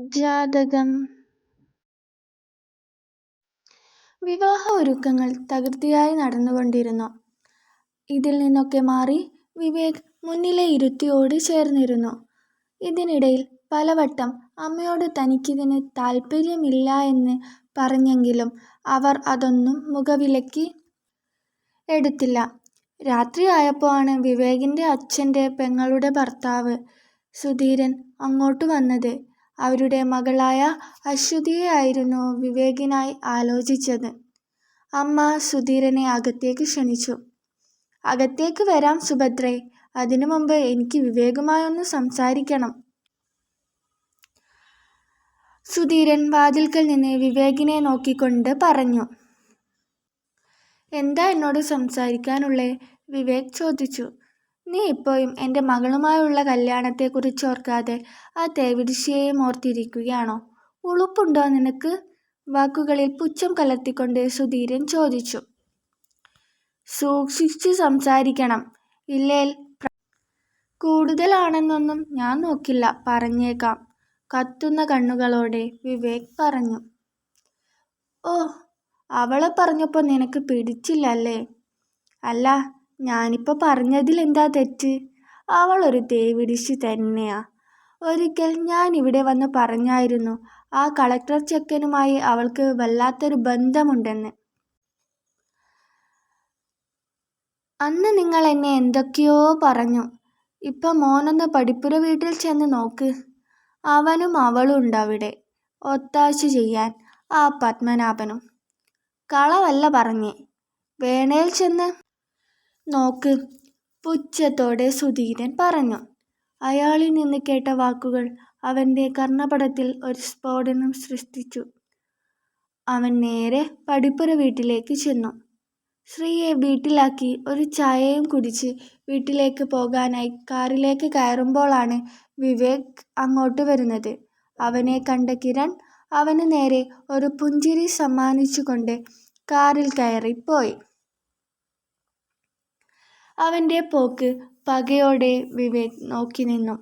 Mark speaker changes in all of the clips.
Speaker 1: ജാതകം. വിവാഹ ഒരുക്കങ്ങൾ തകൃതിയായി നടന്നുകൊണ്ടിരുന്നു. ഇതിൽ നിന്നൊക്കെ മാറി വിവേക് മുന്നിലെ ഇരുത്തിയോട് ചേർന്നിരുന്നു. ഇതിനിടയിൽ പലവട്ടം അമ്മയോട് തനിക്കിതിന് താല്പര്യമില്ല എന്ന് പറഞ്ഞെങ്കിലും അവർ അതൊന്നും മുഖവിലയ്ക്ക് എടുത്തില്ല. രാത്രിയായപ്പോൾ ആണ് വിവേകിന്റെ അച്ഛന്റെ പെങ്ങളുടെ ഭർത്താവ് സുധീരൻ അങ്ങോട്ട് വന്നത്. അവരുടെ മകളായ അശ്വതിയെയായിരുന്നു വിവേകിനായി ആലോചിച്ചത്. അമ്മ സുധീരനെ അകത്തേക്ക് ക്ഷണിച്ചു. "അകത്തേക്ക് വരാം സുഭദ്രേ, അതിനു മുമ്പ് എനിക്ക് വിവേകുമായൊന്ന് സംസാരിക്കണം." സുധീരൻ വാതിൽക്കൽ നിന്ന് വിവേകിനെ നോക്കിക്കൊണ്ട് പറഞ്ഞു. "എന്താ എന്നോട് സംസാരിക്കാനുള്ളേ?" വിവേക് ചോദിച്ചു. "നീ ഇപ്പോഴും എൻ്റെ മകളുമായുള്ള കല്യാണത്തെക്കുറിച്ചോർക്കാതെ ആ തേവിടിശ്ശിയെയും ഓർത്തിരിക്കുകയാണോ? ഉളുപ്പുണ്ടോ നിനക്ക്?" വാക്കുകളിൽ പുച്ഛം കലർത്തിക്കൊണ്ട് സുധീരൻ ചോദിച്ചു. "സൂക്ഷിച്ചു സംസാരിക്കണം, ഇല്ലേൽ കൂടുതലാണെന്നൊന്നും ഞാൻ നോക്കില്ല, പറഞ്ഞേക്കാം." കത്തുന്ന കണ്ണുകളോടെ വിവേക് പറഞ്ഞു. "ഓ, അവളെ പറഞ്ഞപ്പോൾ നിനക്ക് പിടിച്ചില്ല അല്ലേ?" "അല്ല, ഞാനിപ്പോൾ പറഞ്ഞതിൽ എന്താ തെറ്റ്? അവളൊരു തേവിടിശ്ശി തന്നെയാ. ഒരിക്കൽ ഞാൻ ഇവിടെ വന്ന് പറഞ്ഞായിരുന്നു ആ കളക്ടർ ചെക്കനുമായി അവൾക്ക് വല്ലാത്തൊരു ബന്ധമുണ്ടെന്ന്. അന്ന് നിങ്ങൾ എന്നെ എന്തൊക്കെയോ പറഞ്ഞു. ഇപ്പം മോനൊന്ന് പടിപ്പുര വീട്ടിൽ ചെന്ന് നോക്ക്. അവനും അവളും ഉണ്ടവിടെ, ഒത്താശ ചെയ്യാൻ, ആ പത്മനാഭനും. കളവല്ല പറഞ്ഞേ, വേണേൽ ചെന്ന് നോക്ക്." പുച്ഛത്തോടെ സുധീരൻ പറഞ്ഞു. അയാളിൽ നിന്ന് കേട്ട വാക്കുകൾ അവന്റെ കർണപടത്തിൽ ഒരു സ്ഫോടനം സൃഷ്ടിച്ചു. അവൻ നേരെ പടിപ്പുര വീട്ടിലേക്ക് ചെന്നു. ശ്രീയെ വീട്ടിലാക്കി ഒരു ചായയും കുടിച്ച് വീട്ടിലേക്ക് പോകാനായി കാറിലേക്ക് കയറുമ്പോഴാണ് വിവേക് അങ്ങോട്ട് വരുന്നത്. അവനെ കണ്ട കിരൺ അവന് നേരെ ഒരു പുഞ്ചിരി സമ്മാനിച്ചുകൊണ്ട് കാറിൽ കയറിപ്പോയി. അവന്റെ പോക്ക് പകയോടെ വിവേക് നോക്കി നിന്നു.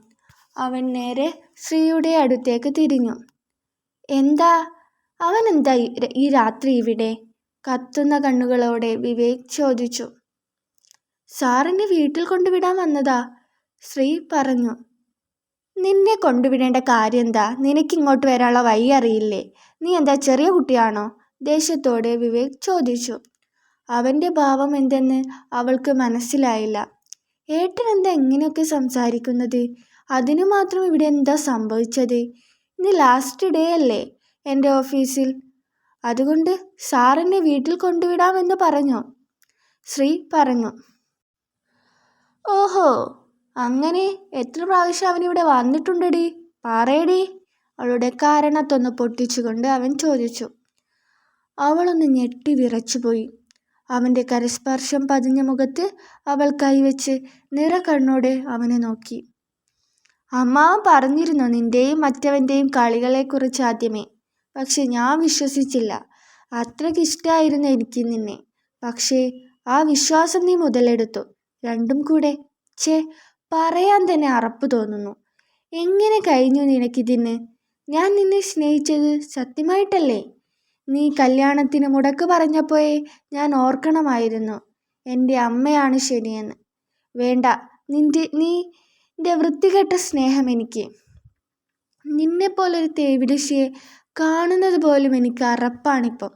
Speaker 1: അവൻ നേരെ ശ്രീയുടെ അടുത്തേക്ക് തിരിഞ്ഞു. "അവനെന്താ ഈ രാത്രി ഇവിടെ?" കത്തുന്ന കണ്ണുകളോടെ വിവേക് ചോദിച്ചു. "സാറിനെ വീട്ടിൽ കൊണ്ടുവിടാൻ വന്നതാ," ശ്രീ പറഞ്ഞു. "നിന്നെ കൊണ്ടുവിടേണ്ട കാര്യമെന്താ? നിനക്കിങ്ങോട്ട് വരാനുള്ള വഴി അറിയില്ലേ? നീ എന്താ ചെറിയ കുട്ടിയാണോ?" ദേഷ്യത്തോടെ വിവേക് ചോദിച്ചു. അവന്റെ ഭാവം എന്തെന്ന് അവൾക്ക് മനസ്സിലായില്ല. "ഏട്ടനെന്താ ഇങ്ങനെയൊക്കെ സംസാരിക്കുന്നത്? അതിനു മാത്രം ഇവിടെ എന്താ സംഭവിച്ചത്? ഇന്ന് ലാസ്റ്റ് ഡേ അല്ലേ എൻ്റെ ഓഫീസിൽ? അതുകൊണ്ട് സാറെന്നെ വീട്ടിൽ കൊണ്ടുവിടാമെന്ന് പറഞ്ഞു." ശ്രീ പറഞ്ഞു. "ഓഹോ, അങ്ങനെ എത്ര പ്രാവശ്യം അവനിവിടെ വന്നിട്ടുണ്ടെടി? പറയടി." അവളുടെ കാരണത്തൊന്ന് പൊട്ടിച്ചുകൊണ്ട് അവൻ ചോദിച്ചു. അവളൊന്ന് ഞെട്ടി വിറച്ചുപോയി. അവന്റെ കരസ്പർശം പതിഞ്ഞ മുഖത്ത് അവൾ കൈവച്ച് നിറകണ്ണോടെ അവനെ നോക്കി. "അമ്മാവൻ പറഞ്ഞിരുന്നു നിന്റെയും മറ്റവന്റെയും കളികളെക്കുറിച്ച് ആദ്യമേ. പക്ഷെ ഞാൻ വിശ്വസിച്ചില്ല. അത്രയ്ക്കിഷ്ടായിരുന്നു എനിക്ക് നിന്നെ. പക്ഷേ ആ വിശ്വാസം നീ മുതലെടുത്തു. രണ്ടും കൂടെ, ഛേ, പറയാൻ തന്നെ അറപ്പ് തോന്നുന്നു. എങ്ങനെ കഴിഞ്ഞു നിനക്കിതിന്? ഞാൻ നിന്നെ സ്നേഹിച്ചത് സത്യമായിട്ടല്ലേ? നീ കല്യാണത്തിന് മുടക്ക് പറഞ്ഞപ്പോഴേ ഞാൻ ഓർക്കണമായിരുന്നു എൻ്റെ അമ്മയാണ് ശരിയെന്ന്. വേണ്ട, നിന്റെ വൃത്തികെട്ട സ്നേഹം എനിക്ക്. നിന്നെപ്പോലൊരു തേവിടിശ്ശിയെ കാണുന്നത് പോലും എനിക്ക് അറപ്പാണിപ്പം.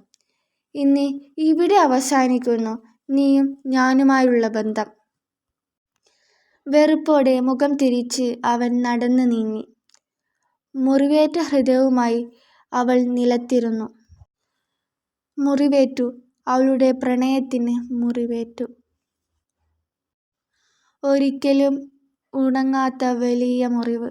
Speaker 1: ഇന്ന് ഇവിടെ അവസാനിക്കുന്നു നീയും ഞാനുമായുള്ള ബന്ധം." വെറുപ്പോടെ മുഖം തിരിച്ച് അവൻ നടന്നു നീങ്ങി. മുറിവേറ്റ ഹൃദയവുമായി അവൾ നിലത്തിരുന്നു. മുറിവേറ്റു, അവളുടെ പ്രണയത്തിന് മുറിവേറ്റു. ഒരിക്കലും ഉണങ്ങാത്ത വലിയ മുറിവ്.